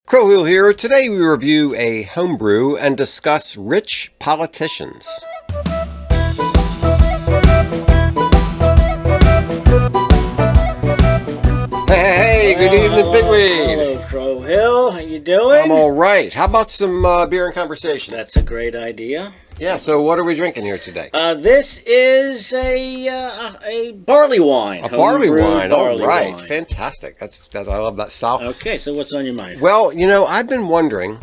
Crowhill here. Today we review a homebrew and discuss rich politicians. Hey, good evening, Pigweed. Hello, Crowhill. How you doing? I'm all right. How about some beer and conversation? That's a great idea. Yeah, so what are we drinking here today? This is a barley wine. A barley wine. Barley All right. wine. Fantastic. I love that style. Okay, so what's on your mind? Well, I've been wondering,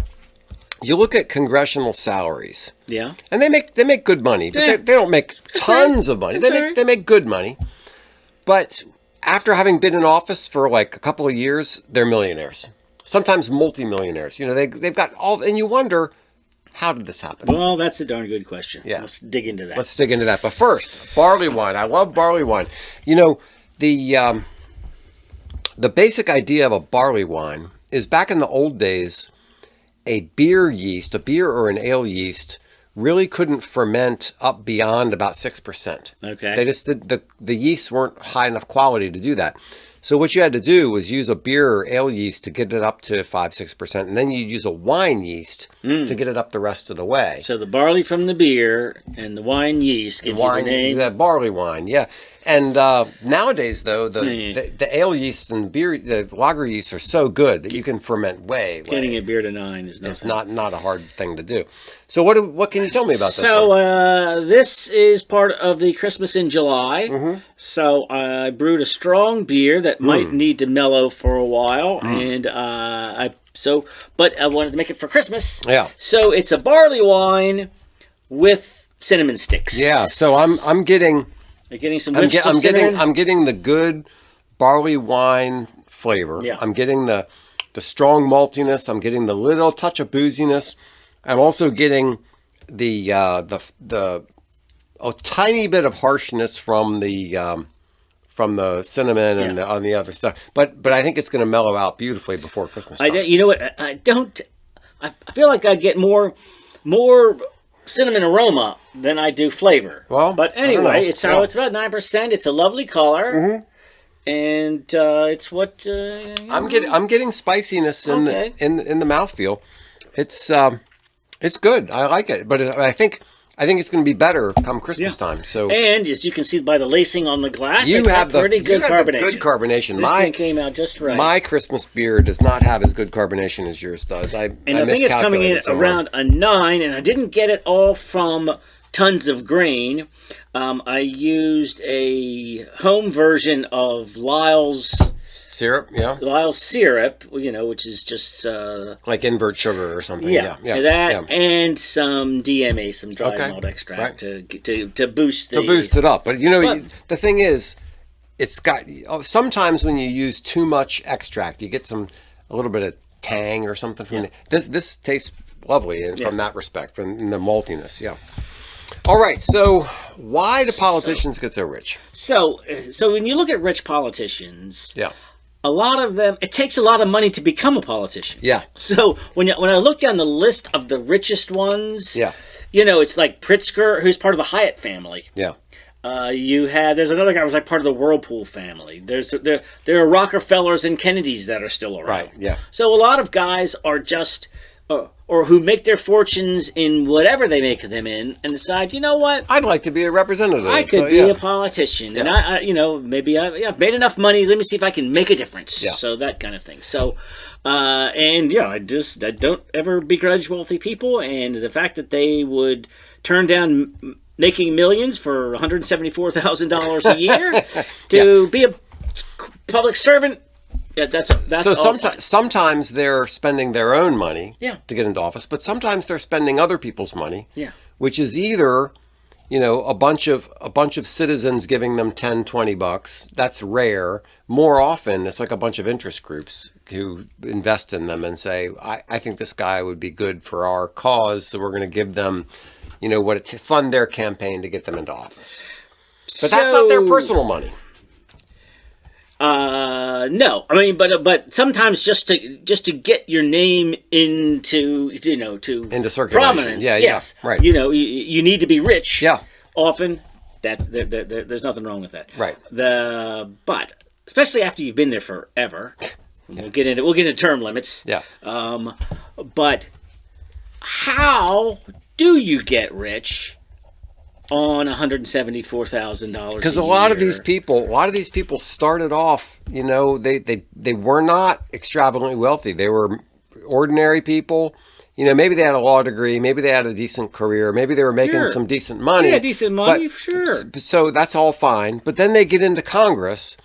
you look at congressional salaries. Yeah. And they make good money, but Yeah. they don't make tons of money. That's all right. They make good money. But after having been in office for like a couple of years, they're millionaires. Sometimes multimillionaires. They've got all, and you wonder, how did this happen? Well, that's a darn good question. Yeah. Let's dig into that. Let's dig into that. But first, barley wine. I love barley wine. The basic idea of a barley wine is back in the old days, a beer or an ale yeast really couldn't ferment up beyond about 6%. Okay. They just the yeasts weren't high enough quality to do that. So what you had to do was use a beer or ale yeast to get it up to 5-6%, and then you'd use a wine yeast to get it up the rest of the way. So the barley from the beer and the wine yeast gives you the name. The barley wine, yeah. And nowadays, though, the ale yeast and the lager yeast are so good that you can ferment way. Getting a beer to 9 is nothing. It's not a hard thing to do. So what can you tell me about this? So this is part of the Christmas in July. Mm-hmm. So I brewed a strong beer that might need to mellow for a while, and but I wanted to make it for Christmas. Yeah. So it's a barley wine with cinnamon sticks. Yeah. So I'm getting. You're getting some whiffs of getting cinnamon? I'm getting the good barley wine flavor. Yeah. I'm getting the strong maltiness. I'm getting the little touch of booziness. I'm also getting a tiny bit of harshness from the cinnamon and on the other stuff. But I think it's going to mellow out beautifully before Christmas time. You know what? I feel like I get more cinnamon aroma than I do flavor. Well, but anyway, it's about 9%. It's a lovely color, and it's what I'm getting spiciness in the mouthfeel. It's good. I like it, but I think it's going to be better come Christmas time. So, and as you can see by the lacing on the glass, you have pretty good carbonation. Good carbonation. This thing came out just right. My Christmas beer does not have as good carbonation as yours does. I think it's coming in around a 9, and I didn't get it all from tons of grain. I used a home version of Lyle's syrup, Lyle's syrup, which is just like invert sugar or something. And some DMA, some dried malt extract to boost it up. But the thing is, it's got sometimes when you use too much extract, you get a little bit of tang or something from this tastes lovely from that respect, from the maltiness. Yeah. All right, so why do politicians get so rich? So when you look at rich politicians, a lot of them, it takes a lot of money to become a politician. Yeah. So when I look down the list of the richest ones, yeah, it's like Pritzker, who's part of the Hyatt family. Yeah. There's another guy who's like part of the Whirlpool family. There are Rockefellers and Kennedys that are still around. Right. Yeah. So a lot of guys are just or who make their fortunes in whatever they make them in, and decide, you know what, I'd like to be a representative. I could be a politician, and maybe I've made enough money. Let me see if I can make a difference. Yeah. So that kind of thing. So, I don't ever begrudge wealthy people, and the fact that they would turn down making millions for $174,000 a year to be a public servant. Yeah, that's so sometimes they're spending their own money to get into office, but sometimes they're spending other people's money, which is either a bunch of citizens giving them $10-20. That's rare. More often it's like a bunch of interest groups who invest in them and say, I think this guy would be good for our cause, so we're going to give them to fund their campaign to get them into office. But that's not their personal money. No, I mean, but sometimes just to get your name into circulation, prominence. Yes, right. You need to be rich. Yeah, often there's nothing wrong with that. Right. But especially after you've been there forever. We'll get into term limits. Yeah. But how do you get rich on $174,000? Because a lot of these people started off, they were not extravagantly wealthy. They were ordinary people. Maybe they had a law degree, maybe they had a decent career, maybe they were making some decent money. Yeah, decent money, sure. So that's all fine. But then they get into Congress,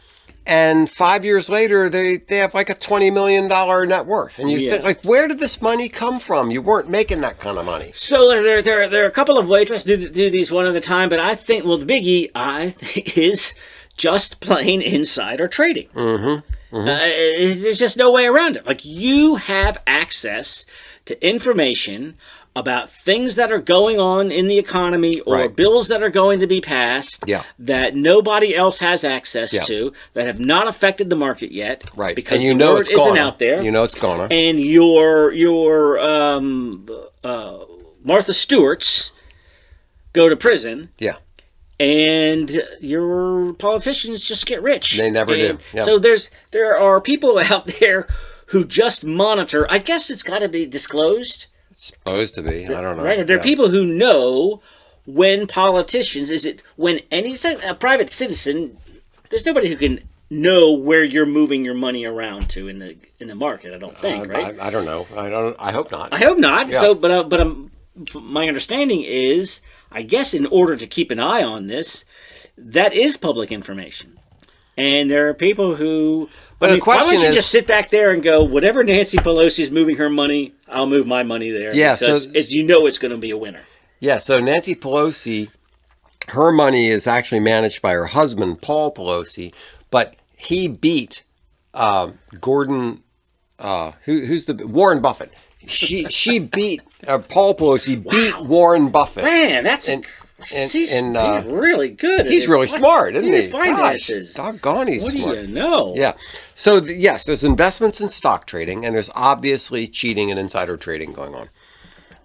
and 5 years later, they have like a $20 million net worth. And you think, like, where did this money come from? You weren't making that kind of money. So there are a couple of ways. Let's do these one at a time. But I think, the biggie, is just plain insider trading. Mm-hmm. Mm-hmm. There's just no way around it. Like, you have access to information about things that are going on in the economy or bills that are going to be passed that nobody else has access to, that have not affected the market yet. Right. Because the word isn't out there. It's gonna. And your Martha Stewart's go to prison. Yeah. And your politicians just get rich. They never do. Yeah. So there are people out there who just monitor. I guess it's got to be disclosed. It's supposed to be. I don't know. Right? There are people who know when politicians. Is it when a private citizen? There's nobody who can know where you're moving your money around to in the market. I don't think. Right? I don't know. I hope not. I hope not. Yeah. So, but my understanding is, I guess, in order to keep an eye on this, that is public information. And there are people who... But the question is... Why don't you just sit back there and go, whatever Nancy Pelosi is moving her money, I'll move my money there. Yeah, because as you know, it's going to be a winner. Yeah, so Nancy Pelosi, her money is actually managed by her husband, Paul Pelosi, but he beat Warren Buffett. She beat... Paul Pelosi beat Warren Buffett. Man, that's... He's really good. He's really smart, isn't he? Finances. Gosh, doggone, he's smart. What do you know? Yeah. So, yes, there's investments in stock trading, and there's obviously cheating and insider trading going on.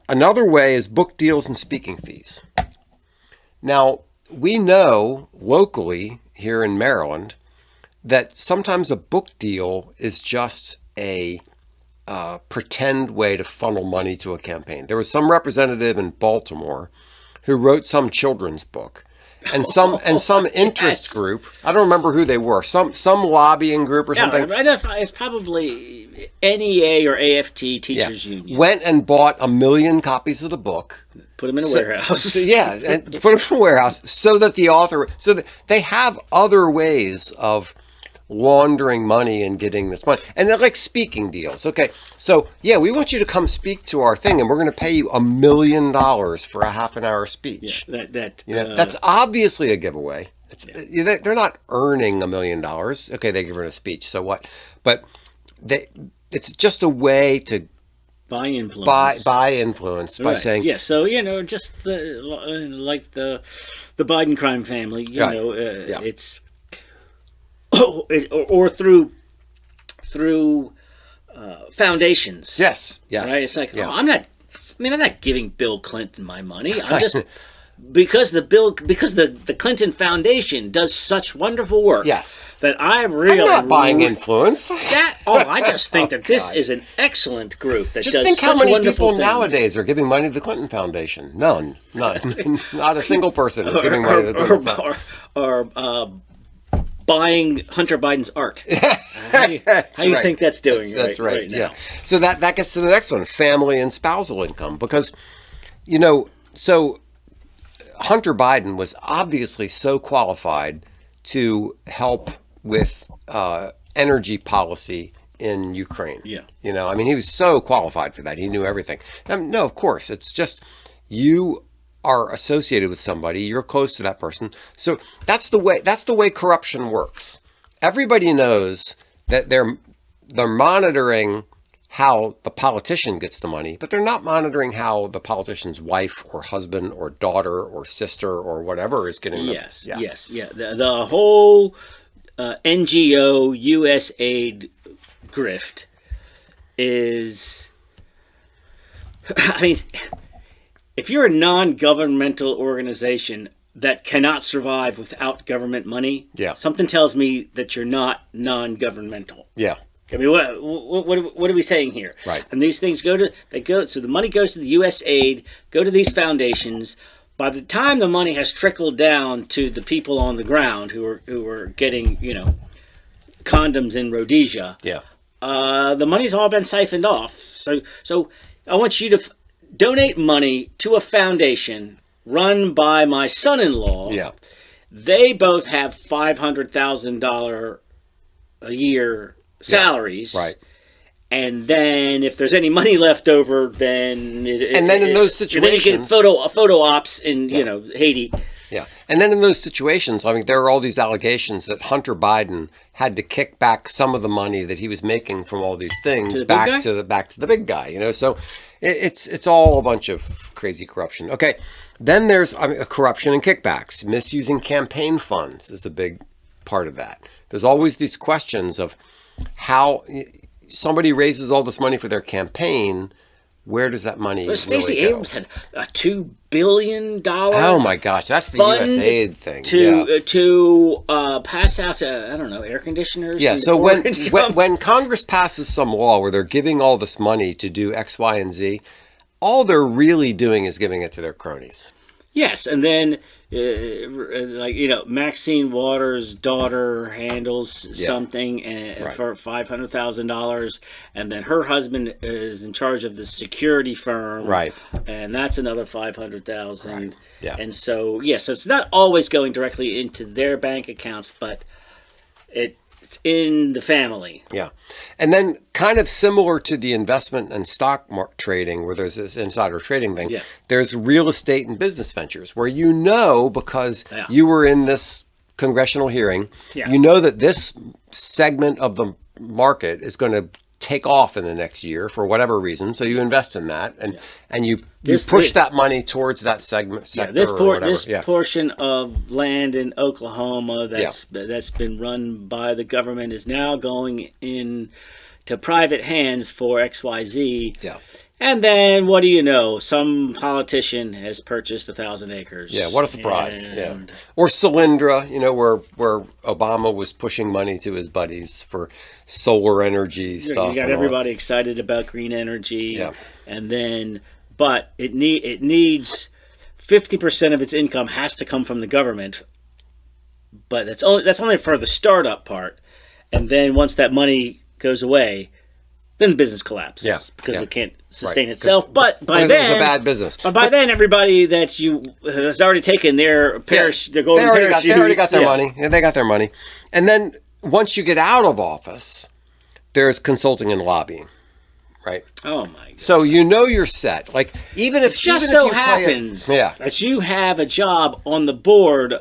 Another way is book deals and speaking fees. Now, we know locally here in Maryland that sometimes a book deal is just a pretend way to funnel money to a campaign. There was some representative in Baltimore who wrote some children's book, and some interest group. I don't remember who they were. Some lobbying group or something. It's probably NEA or AFT Teachers Union. Went and bought 1 million copies of the book. Put them in a warehouse. And put them in a warehouse so that the author. So that they have other ways of laundering money and getting this money, and they're like speaking deals. Okay, so we want you to come speak to our thing, and we're going to pay you $1 million for a half-an-hour speech. Yeah, that's obviously a giveaway. They're not earning $1 million. Okay, they give her a speech, so what? But it's just a way to buy influence. Buy influence by saying So just like the Biden crime family. It's. Or through foundations. Yes. Right? It's like, I'm not giving Bill Clinton my money. I'm just because the Clinton Foundation does such wonderful work. Yes. That I'm not buying influence. I just think that this is an excellent group that just does think how such many wonderful people things. Nowadays are giving money to the Clinton Foundation. None. Not a single person is giving money to the Clinton Foundation. Or buying Hunter Biden's art. How do you think that's doing? That's right. Now? Yeah. So that gets to the next one: family and spousal income. Because, so Hunter Biden was obviously so qualified to help with energy policy in Ukraine. Yeah. He was so qualified for that. He knew everything. No, of course, it's just you are associated with somebody, you're close to that person. So that's the way corruption works. Everybody knows that they're monitoring how the politician gets the money, but they're not monitoring how the politician's wife or husband or daughter or sister or whatever is getting the money. Yes. The whole NGO USAID grift is, if you're a non-governmental organization that cannot survive without government money, something tells me that you're not non-governmental. Yeah. I mean, what are we saying here? Right. And these things so the money goes to the U.S. aid, go to these foundations. By the time the money has trickled down to the people on the ground who are getting, condoms in Rhodesia, the money's all been siphoned off. So I want you to donate money to a foundation run by my son-in-law. Yeah. They both have $500,000 a year salaries. Right. And then if there's any money left over, then in those situations, then you get photo ops in Haiti. Yeah, and then in those situations, I mean, there are all these allegations that Hunter Biden had to kick back some of the money that he was making from all these things back to the big guy. So it's all a bunch of crazy corruption. Okay, then there's corruption and kickbacks. Misusing campaign funds is a big part of that. There's always these questions of how somebody raises all this money for their campaign. Where does that money go? Stacey Abrams had a $2 billion. Oh my gosh, that's the USAID thing. To pass out to air conditioners. Yeah. So when Congress passes some law where they're giving all this money to do X, Y, and Z, all they're really doing is giving it to their cronies. Yes, and then Maxine Waters' daughter handles something for $500,000, and then her husband is in charge of the security firm, right? And that's another $500,000. Right. Yeah, and so so it's not always going directly into their bank accounts, but it's in the family. Yeah. And then kind of similar to the investment and stock trading where there's this insider trading thing, there's real estate and business ventures where because you were in this congressional hearing, you know that this segment of the market is going to take off in the next year for whatever reason. So you invest in that and you push that money towards that sector. This portion of land in Oklahoma that's been run by the government is now going in to private hands for XYZ. Yeah. And then what do you know? Some politician has purchased 1,000 acres. Yeah, what a surprise. Or Solyndra, where Obama was pushing money to his buddies for solar energy stuff. You got everybody excited about green energy. Yeah. And then, but it needs 50% of its income has to come from the government. But that's only for the startup part. And then once that money goes away, then business collapses because it can't sustain itself. But by then, it's a bad business. But by then, everybody that has already taken their their golden parachute. They already got their money. Yeah, they got their money. And then once you get out of office, there's consulting and lobbying, right? Oh my God! So you're set. Like even if happens that you have a job on the board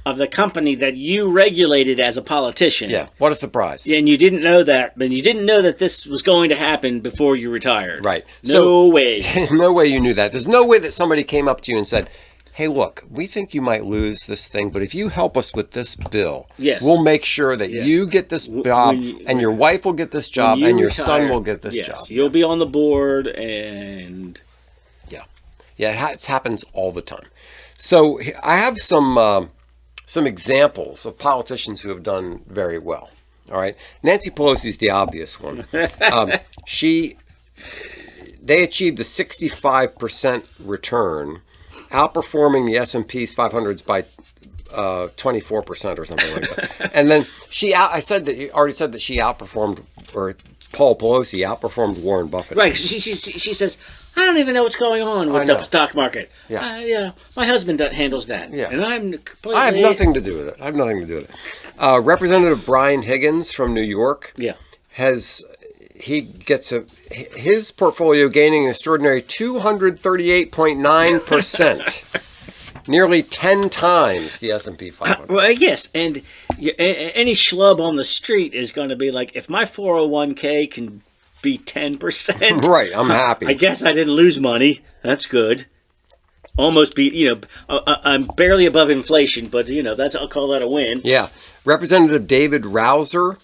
of the company that you regulated as a politician. Yeah, what a surprise. And you didn't know that, but you didn't know that this was going to happen before you retired. Right. No way. No way you knew that. There's no way that somebody came up to you and said, hey, look, we think you might lose this thing, but if you help us with this bill, we'll make sure that you get this job, and your wife will get this job, and your son will get this job. You'll be on the board, and... Yeah, it happens all the time. So I have some examples of politicians who have done very well. All right. Nancy Pelosi is the obvious one. They achieved a 65% return, outperforming the S&P's 500s by 24% or something like that. And then you already said that she outperformed, or Paul Pelosi outperformed Warren Buffett. Right. She says, I don't even know what's going on with the stock market. Yeah. My husband handles that. Yeah. And I have nothing to do with it. Representative Brian Higgins from New York. Yeah. His portfolio gaining an extraordinary 238.9%. Nearly 10 times the S&P 500. Well, yes, and any schlub on the street is going to be like, if my 401k can be 10%. Right, I'm happy. I guess I didn't lose money. That's good. Almost I'm barely above inflation, but I'll call that a win. Yeah. Representative David Rouser,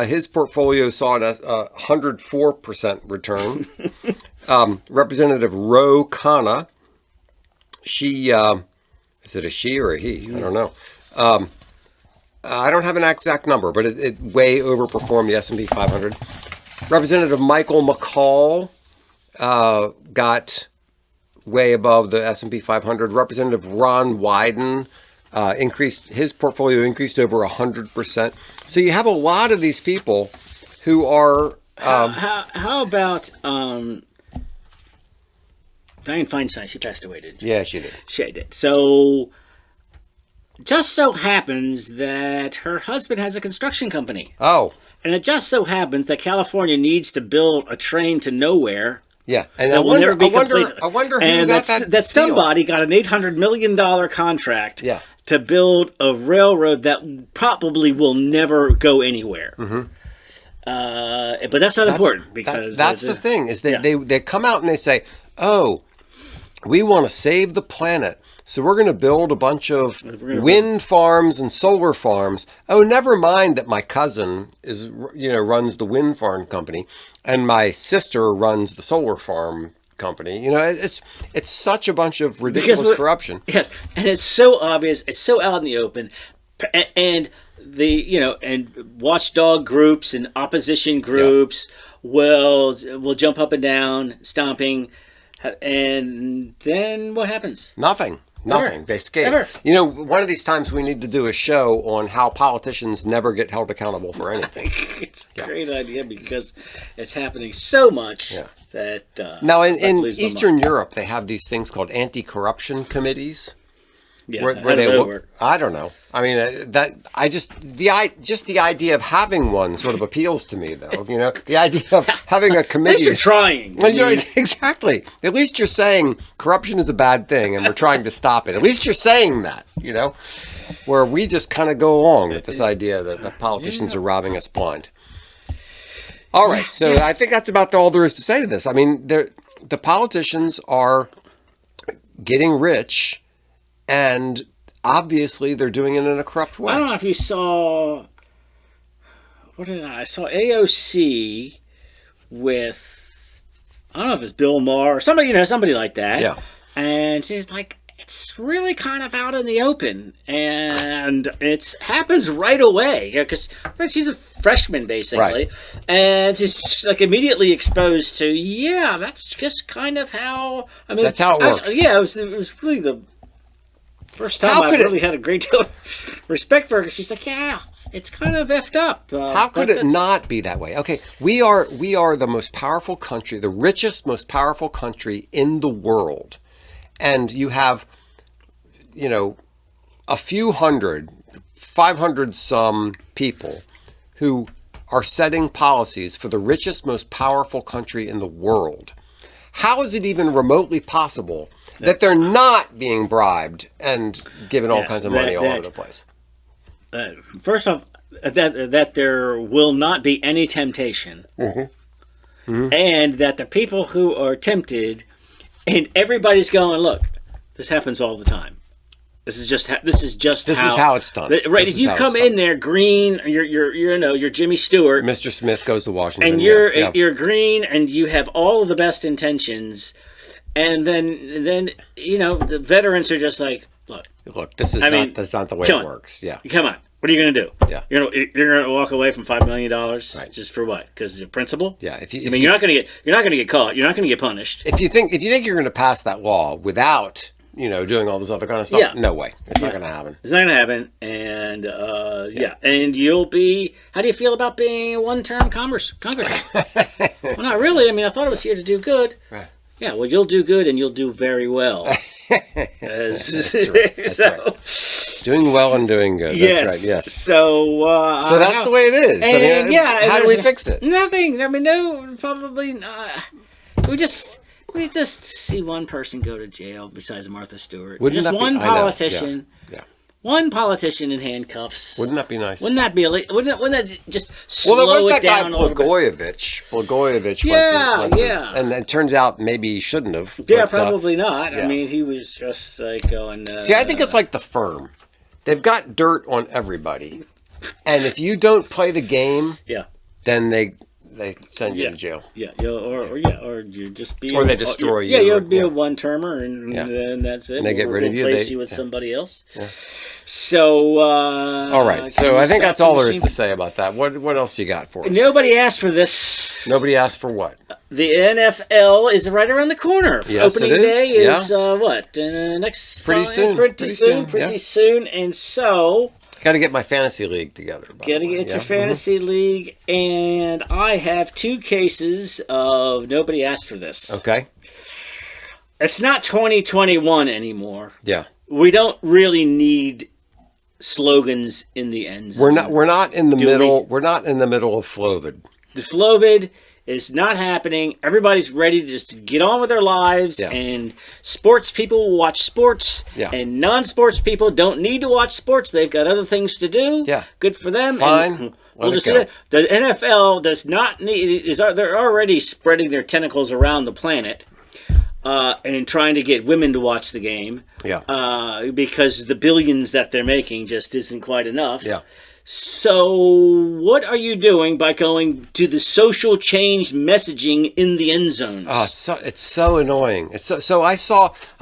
his portfolio saw a 104% return. Representative Ro Khanna, she, is it a she or a he? I don't know. I don't have an exact number, but it way overperformed the S&P 500. Representative Michael McCall got way above the S&P 500. Representative Ron Wyden his portfolio increased over 100%. So you have a lot of these people who are. How about Dianne Feinstein? She passed away, didn't she? Yeah, she did. She did. So, just so happens that her husband has a construction company. Oh. And it just so happens that California needs to build a train to nowhere. Yeah, and I wonder who got that. That somebody got an $800 million contract. Yeah. To build a railroad that probably will never go anywhere. Mm-hmm. But that's not important because that's the thing is they come out and they say, "Oh, we want to save the planet, so we're going to build a bunch of wind farms and solar farms. Oh, never mind that my cousin runs the wind farm company, and my sister runs the solar farm company. It's such a bunch of ridiculous corruption. Yes, and it's so obvious. It's so out in the open, and and watchdog groups and opposition groups will jump up and down, stomping, and then what happens? Nothing. They escape. Ever. One of these times we need to do a show on how politicians never get held accountable for anything. It's a great idea because it's happening so much that... now, in Eastern Europe, they have these things called anti-corruption committees. Yeah, where they work. I don't know. I mean, the idea of having one sort of appeals to me, though. The idea of having a committee. At least you're trying. Exactly. At least you're saying corruption is a bad thing, and we're trying to stop it. At least you're saying that. Where we just kind of go along with this idea that the politicians are robbing us blind. All right. So I think that's about all there is to say to this. I mean, the politicians are getting rich. And obviously, they're doing it in a corrupt way. I don't know if you saw. I saw AOC with. I don't know if it's Bill Maher or somebody like that. Yeah. And she's like, it's really kind of out in the open, and it happens right away. Because she's a freshman basically, right. And she's like immediately exposed to. Yeah, that's just kind of how. I mean, that's how it works. It was really the. First time I really had a great deal of respect for her. She's like, yeah, it's kind of effed up. How could it not be that way? Okay, we are the most powerful country, the richest, most powerful country in the world. And you have, a few 500 some people who are setting policies for the richest, most powerful country in the world. How is it even remotely possible that they're not being bribed and given all kinds of money all over the place? First off, that there will not be any temptation. Mm-hmm. Mm-hmm. And that the people who are tempted, and everybody's going, look, this happens all the time. This is how it's done. Right? If you come in there green, you're Jimmy Stewart. Mr. Smith goes to Washington, and you're green, and you have all of the best intentions. And then the veterans are just like, look. That's not the way it works. Yeah. Come on. What are you going to do? Yeah. You're going to walk away from $5 million just for what? Because the principle? Yeah. You're not going to get caught. You're not going to get punished. If you think you're going to pass that law without doing all this other kind of stuff, no way. It's not going to happen. It's not going to happen. And and you'll be. How do you feel about being a one-term congressman? Well, not really. I mean, I thought I was here to do good. Right. Yeah, well, you'll do good and you'll do very well. That's right. Right. Doing well and doing good. Yes. That's right. Yes. So that's the way it is. And, how do we fix it? Nothing. I mean, no, probably not. We just see one person go to jail besides Martha Stewart. Just one politician. Yeah. One politician in handcuffs. Wouldn't that be nice? Wouldn't that just slow it down? Well, there was that guy Blagojevich. Blagojevich and it turns out maybe he shouldn't have. Yeah, probably not. Yeah. I mean, he was just like going. See, I think it's like the firm. They've got dirt on everybody, and if you don't play the game, then they send you to jail. Yeah, or you just be. Or they destroy you. Yeah, you'll be a one-termer, and that's it. And they get rid of you. Replace you with somebody else. Yeah. So, all right. So I think that's all there is to say about that. What else you got for us? Nobody asked for this. Nobody asked for what? The NFL is right around the corner. Yes, Opening it is. day is what? Next pretty soon. Pretty soon. And so, got to get my fantasy league together. Got to get your fantasy league, and I have 2 cases of nobody asked for this. Okay. It's not 2021 anymore. Yeah. We don't really need slogans in the end zone. We're not in the middle. We're not in the middle of Flovid. The Flovid is not happening. Everybody's ready to just get on with their lives, and sports people will watch sports, and non-sports people don't need to watch sports. They've got other things to do. Yeah. Good for them. Fine. And we'll just do that. The NFL does not need. They're already spreading their tentacles around the planet. And trying to get women to watch the game, because the billions that they're making just isn't quite enough. Yeah. So, what are you doing by going to the social change messaging in the end zones? Oh, it's so annoying. So I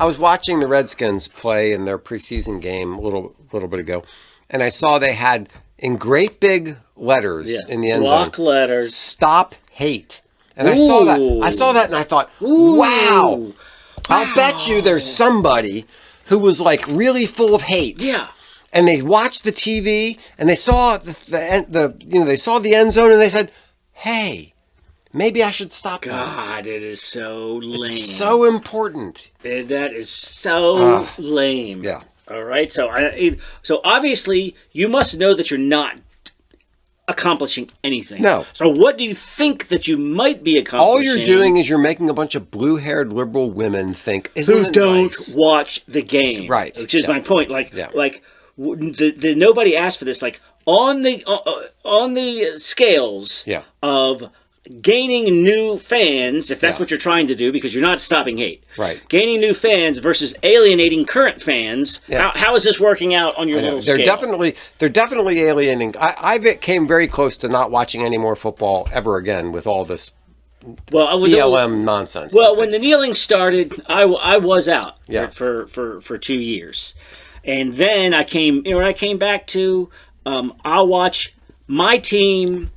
was watching the Redskins play in their preseason game a little bit ago, and I saw they had in great big letters in the end zone. Block letters. Stop hate. And I saw that and I thought, wow, I'll bet you there's somebody who was like really full of hate. Yeah. And they watched the TV and they saw they saw the end zone and they said, hey, maybe I should stop that. God, it is so lame. It's so important. That is so lame. Yeah. All right. So obviously you must know that you're not accomplishing anything. No. So what do you think that you might be accomplishing? All you're doing is you're making a bunch of blue-haired liberal women think, who don't watch the game. Right. Which is my point. The nobody asked for this. Like on the scales of gaining new fans, if that's what you're trying to do, because you're not stopping hate. Right. Gaining new fans versus alienating current fans. Yeah. How is this working out on your little scale? They're definitely alienating. I came very close to not watching any more football ever again with all this BLM nonsense. Well, when the kneeling started, I was out for 2 years. And then I came back to, I'll watch my team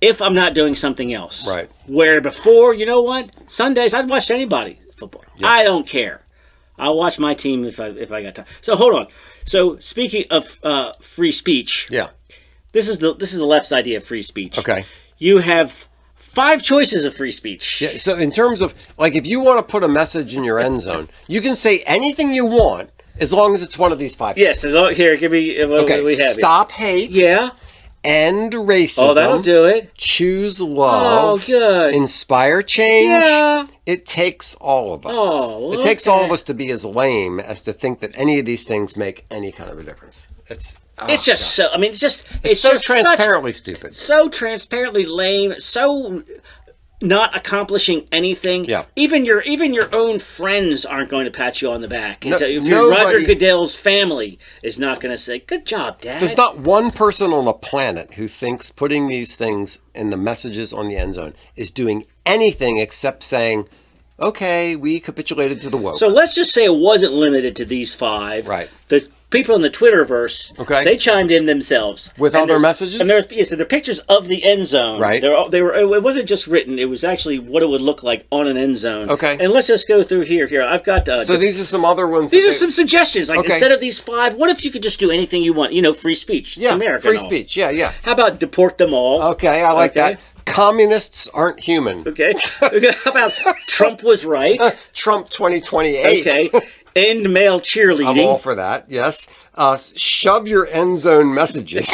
if I'm not doing something else. Right. Where before, you know what? Sundays, I'd watch anybody football. Yeah. I don't care. I'll watch my team if I got time. So hold on. So speaking of free speech. Yeah. This is the left's idea of free speech. Okay. You have 5 choices of free speech. Yeah. So in terms of, like, if you want to put a message in your end zone, you can say anything you want as long as it's one of these 5 things. Yes. Here, give me what we have. Stop hate. Yeah. End racism. Oh, that'll do it. Choose love. Oh, good. Inspire change. Yeah. It takes all of us. Oh, it takes all of us to be as lame as to think that any of these things make any kind of a difference. It's just so. I mean, it's so transparently stupid. So transparently lame. So not accomplishing anything. Yeah. Even your own friends aren't going to pat you on the back. If Roger Goodell's family is not going to say, "Good job, Dad." There's not one person on the planet who thinks putting these things in the messages on the end zone is doing anything except saying, "Okay, we capitulated to the woke." So let's just say it wasn't limited to these 5. Right. The people in the Twitterverse, they chimed in themselves with all their messages. And they're pictures of the end zone. Right. They were. It wasn't just written. It was actually what it would look like on an end zone. Okay. And let's just go through here. Here, I've got. So these are some other ones. These are some suggestions. Like instead of these 5, what if you could just do anything you want? Free speech. It's America. Free speech. Yeah. How about deport them all? Okay, I like that. Communists aren't human. Okay. How about Trump was right? Trump 2028. Okay. End male cheerleading. I'm all for that, yes. Shove your end zone messages.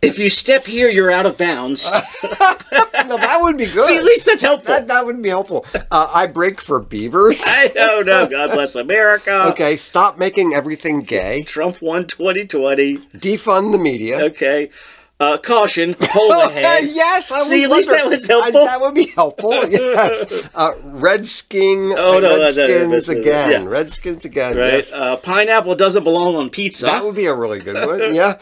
If you step here, you're out of bounds. No, that would be good. See, at least that's helpful. That would be helpful. I break for beavers. I don't know. God bless America. Okay, stop making everything gay. Trump won 2020. Defund the media. Okay. Caution, hold ahead. Yes, see, at least that was helpful. That would be helpful. Yes. Redskins again. Redskins again. Right. Yes. Pineapple doesn't belong on pizza. That would be a really good one. Yeah.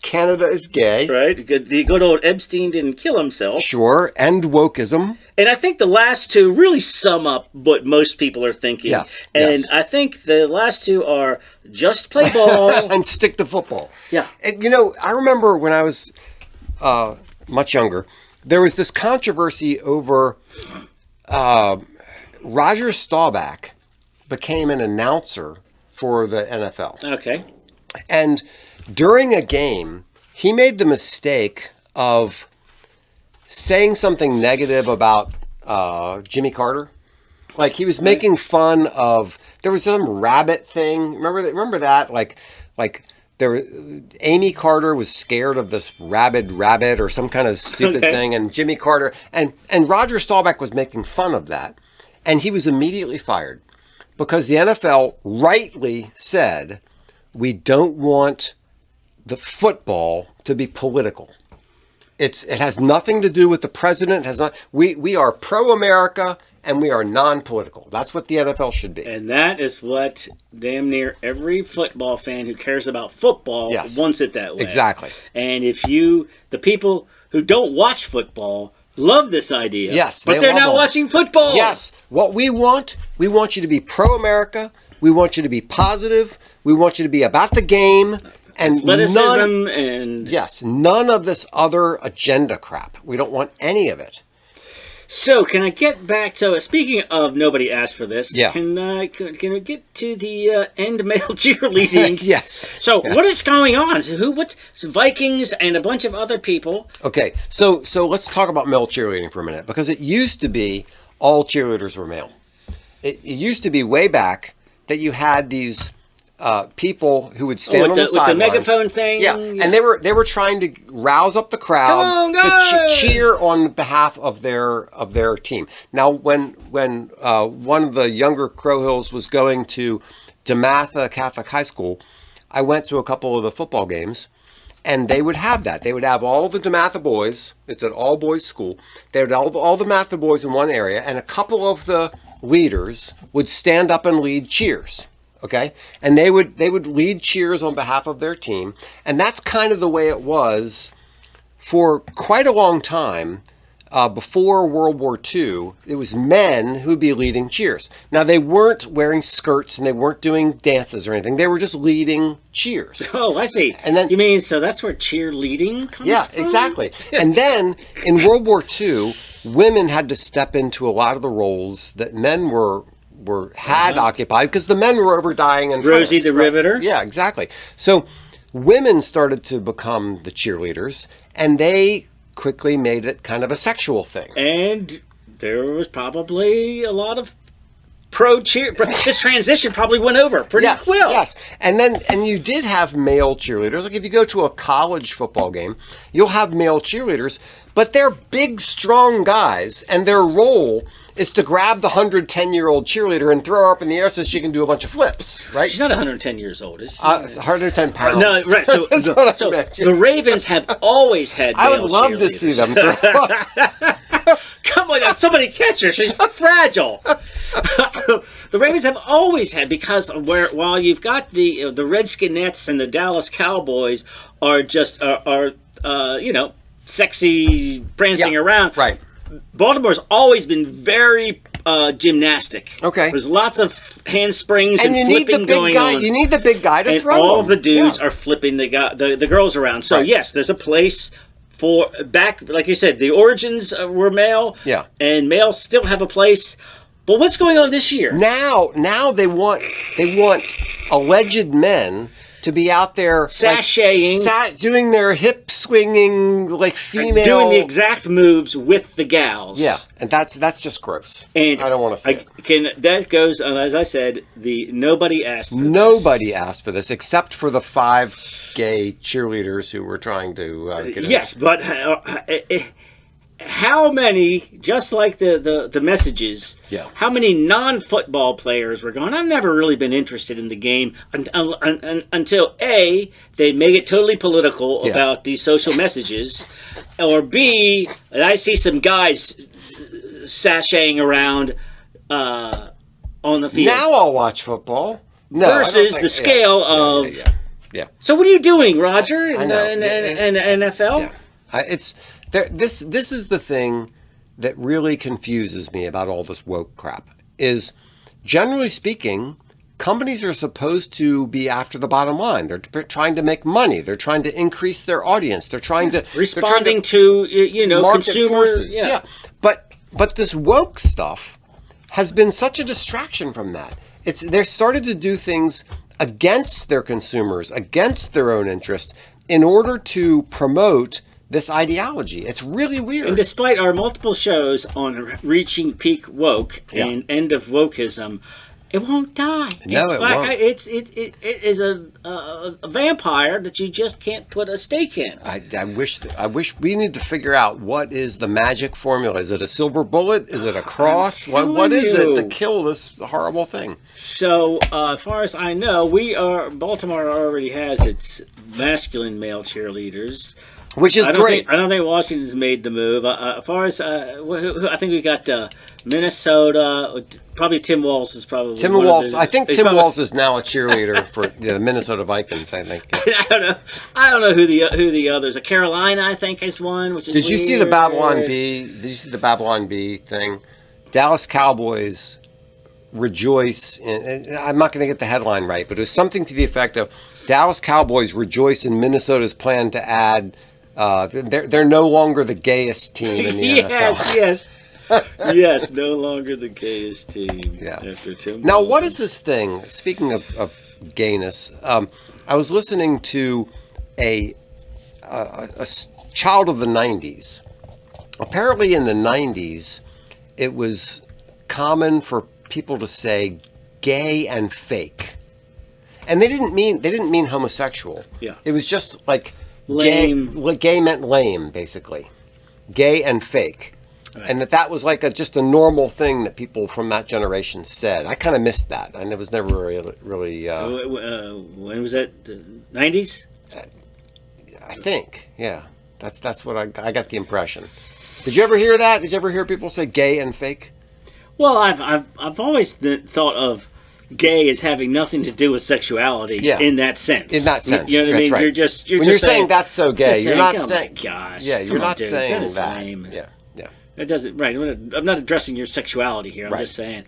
Canada is gay. Right. The good old Epstein didn't kill himself. Sure. End wokeism. And I think the last two really sum up what most people are thinking. Yes. And I think the last two are just play ball. And stick to football. Yeah. And, I remember when I was much younger, there was this controversy over Roger Staubach became an announcer for the NFL. Okay. And during a game, he made the mistake of saying something negative about Jimmy Carter. Like he was making fun of, there was some rabbit thing. Remember that? Like Amy Carter was scared of this rabid rabbit or some kind of stupid thing. And Jimmy Carter and Roger Staubach was making fun of that. And he was immediately fired because the NFL rightly said, we don't want the football to be political. It has nothing to do with the president. It has not. We are pro-America and we are non-political. That's what the NFL should be. And that is what damn near every football fan who cares about football wants it that way. Exactly. And the people who don't watch football love this idea. Yes, but they're not watching football. Yes. What we want you to be pro-America. We want you to be positive. We want you to be about the game. And none of this other agenda crap. We don't want any of it. So, can I get back to speaking of nobody asked for this? Yeah. Can we get to the end male cheerleading? Yes. So, what is going on? What's Vikings and a bunch of other people? Okay, so let's talk about male cheerleading for a minute because it used to be all cheerleaders were male. It used to be way back that you had these people who would stand on the sidelines with the megaphone thing. Yeah, and they were trying to rouse up the crowd to cheer on behalf of their team. Now, when one of the younger Crow Hills was going to DeMatha Catholic High School, I went to a couple of the football games, and they would have that. They would have all the DeMatha boys. It's an all boys school. They would have all the DeMatha boys in one area, and a couple of the leaders would stand up and lead cheers. Okay, and they would lead cheers on behalf of their team, and that's kind of the way it was for quite a long time before World War II. It was men who'd be leading cheers. Now they weren't wearing skirts and they weren't doing dances or anything. They were just leading cheers. Oh, I see. And then you mean so that's where cheerleading comes from? Yeah, exactly. And then in World War II, women had to step into a lot of the roles that men had occupied because the men were over dying in Rosie France, the Riveter. Yeah, exactly. So women started to become the cheerleaders, and they quickly made it kind of a sexual thing. And there was probably a lot of pro-cheer. This transition probably went over pretty well. Yes, and you did have male cheerleaders. Like if you go to a college football game, you'll have male cheerleaders, but they're big, strong guys, and their role is to grab the 110-year-old cheerleader and throw her up in the air so she can do a bunch of flips, right? She's not 110 years old, is she? 110 pounds. No, right. So, the Ravens have always had male I would love to see them throw Come on, now, somebody catch her. She's fragile. The Ravens have always had, because while you've got the Redskinettes and the Dallas Cowboys are just sexy prancing around. Right. Baltimore's always been very gymnastic. Okay. There's lots of handsprings and you flipping need the big going guy. on. You need the big guy to throw all them. of the dudes are flipping the girls around. So yes, there's a place for back, like you said, the origins were male. Yeah. And males still have a place. But what's going on this year? Now they want alleged men to be out there sashaying, doing their hip swinging like female, doing the exact moves with the gals. Yeah, and that's just gross. And I don't want to see it. That goes, as I said, nobody asked for Nobody asked for this except for the 5 gay cheerleaders who were trying to get yes, but how many, just like the messages, how many non-football players were going, I've never really been interested in the game until A, they make it totally political about these social messages, or B, I see some guys sashaying around on the field. Now I'll watch football. No, versus the scale of... Yeah. So what are you doing, Roger, in the NFL? Yeah. This is the thing that really confuses me about all this woke crap is, generally speaking, companies are supposed to be after the bottom line. They're trying to make money. They're trying to increase their audience. They're trying to responding to consumer forces. Yeah. But this woke stuff has been such a distraction from that. They're started to do things against their consumers, against their own interest, in order to promote this ideology. It's really weird. And despite our multiple shows on reaching peak woke and end of wokeism, it won't die. No, it's it won't. It is a vampire that you just can't put a stake in. I wish we need to figure out what is the magic formula. Is it a silver bullet? Is it a cross? What is it to kill this horrible thing? So, as far as I know, Baltimore already has its masculine male cheerleaders. Which is great. I don't think Washington's made the move. As far as I think we got Minnesota. Probably Tim Walz is probably Tim Walz. I think Tim Walz is now a cheerleader for the Minnesota Vikings. I think. I don't know who the others. Carolina, I think, is one. Which is Did you see the Babylon Bee? Did you see the Babylon Bee thing? Dallas Cowboys rejoice I'm not going to get the headline right, but it was something to the effect of Dallas Cowboys rejoice in Minnesota's plan to add. They're no longer the gayest team in the NFL. Yes, no longer the gayest team. Yeah. After Tim. Now, what is this thing? Speaking of gayness, I was listening to a child of the '90s. Apparently, in the '90s, it was common for people to say "gay" and "fake," and they didn't mean homosexual. Yeah. It was just like lame. Gay meant lame, basically. Gay and fake. Right. And that was like just a normal thing that people from that generation said. I kind of missed that, and it was never really. When was that? 90s? I think, yeah. That's what I got the impression. Did you ever hear that? Did you ever hear people say "gay" and "fake"? Well, I've always thought of gay as having nothing to do with sexuality in that sense. In that sense, you know what I mean? Right. You're just when you're saying that's so gay, you're not saying. Oh my gosh! Yeah, you're not saying that. Lame. Yeah. That doesn't right. I'm not addressing your sexuality here. I'm Right. just saying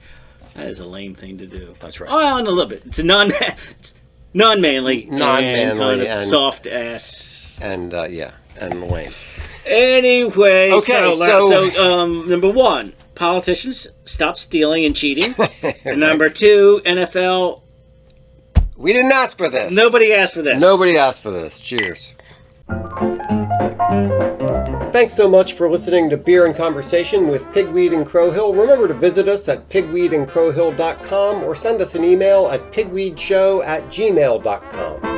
that is a lame thing to do. That's right. Oh, and a little bit. It's a non-manly, and kind of soft ass, and and lame. Anyway, okay, so number one, politicians stop stealing and cheating. And number two, NFL. We didn't ask for this. Nobody asked for this. Nobody asked for this. Cheers. Thanks so much for listening to Beer and Conversation with Pigweed and Crowhill. Remember to visit us at pigweedandcrowhill.com or send us an email at pigweedshow@gmail.com.